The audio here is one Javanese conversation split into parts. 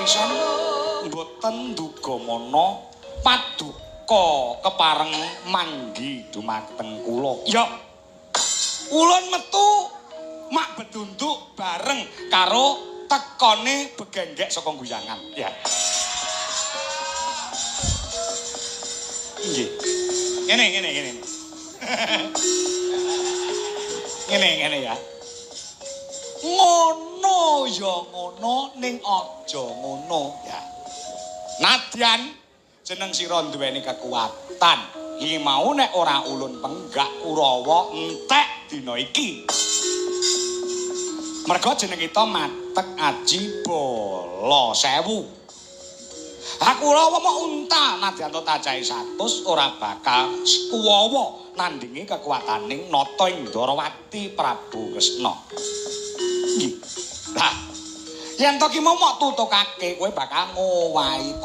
pisan mboten ndugamana paduka kepareng manggi dumateng kula. Ya. Ulun metu mak bedunduk bareng karo tekone begenggek saka guyangan. Ya. Nggih. Ngene. Ngene ya. Ngono ya ngono ning aja ngono ya. Nadyan jeneng sira duweni kekuatan. Iki mau nek ora ulun penggak Kurawa entek dina iki. Merga jeneng kita Matek Aji Bala Sewu. Aku Kurawa mau unta nadyan to cacahe 100 ora bakal kuwawa nandingi kekuataning Nata Indrawati Prabu Kresna. Nggih. Nah, yen to ki mau mok tutukake kowe bakal ngowahi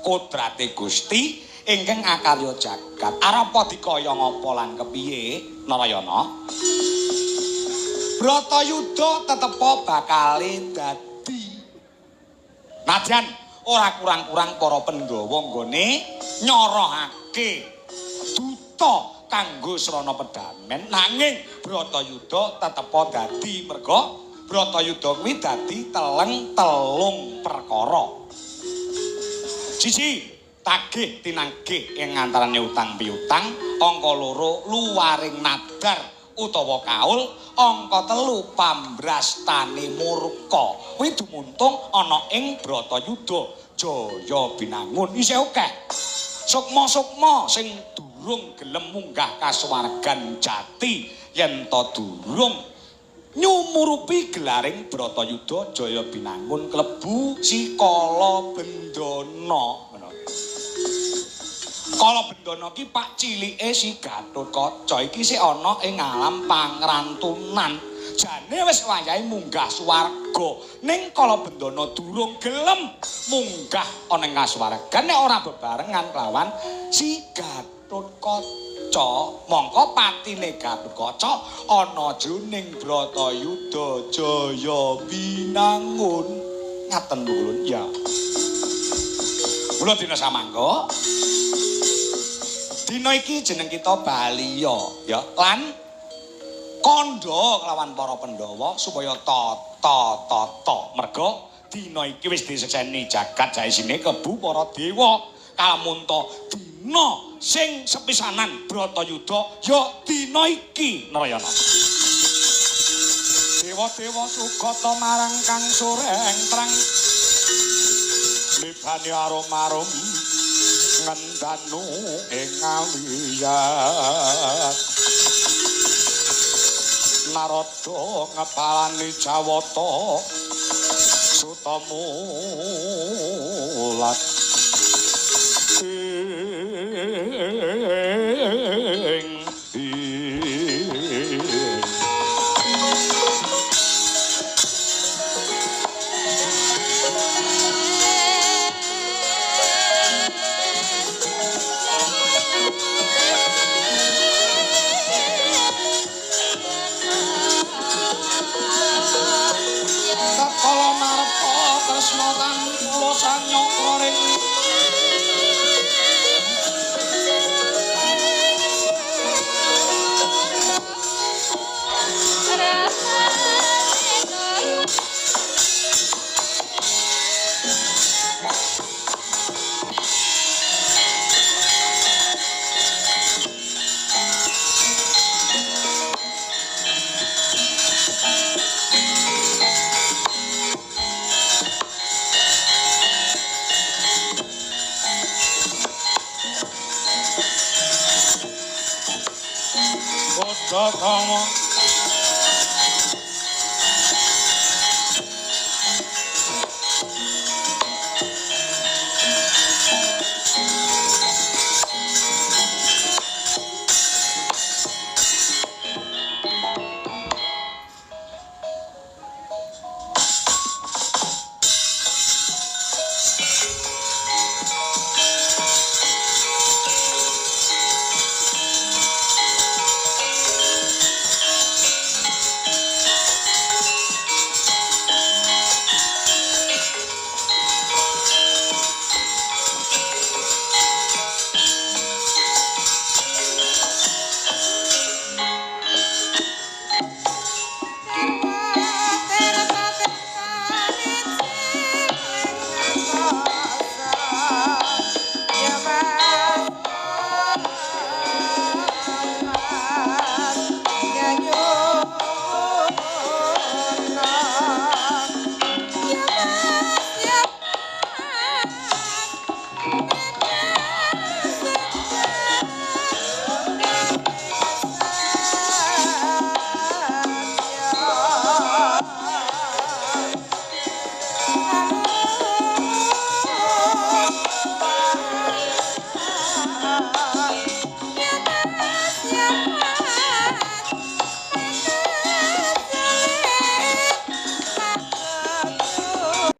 kodrate Gusti ingkang akarya jagat. Arepa dikaya ngapa lan kepiye Narayana? Bratayuda tetepa bakal dadi. Nadyan ora kurang-kurang para Pandhawa nggone nyorohake duta kanggo srana pedamen nanging Bratayuda tetepa dadi merga Bratayuda kuwi dadi telung perkara. Siji, tagih tinanggih ing antarané utang piutang, angka 2 luwaring nadar utawa kaul, angka 3 pambrastane murka. Kuwi dumuntung ana ing Bratayuda Jaya Binangun isih akeh. Sukma-sukma sing durung gelem munggah kasuwargan jati yen to durung nyumurupi gelaring Bratayuda Jaya Binangun klebu si Kala Bendana. Kala Bendana ki pak cilike si Gatotkaca iki sik ana ing alam pangrantunan. Jane wis wayahe munggah swarga. Ning Kala Bendana durung gelem munggah ana ing kasuwargan nek ora bebarengan kelawan si Gatotkaca. Mongko patine Gatotkaca ana jroning Bratayuda Jaya Binangun. Ngaten ulun ya. Kula dina samangga. Dina iki jeneng kita Baliya ya. Lan kandha kelawan para Pandhawa supaya tata merga dina iki wis disekseni jagat jaisine kebu para dewa kalamunta dina sing sepisanan Bratayuda ya dina iki Narayana. Dewa-dewa sugata marang kang sureng treng libani arum-arum ngendanu ing ngawiyat Narada ngepalani Jawata Sutamulat Come on.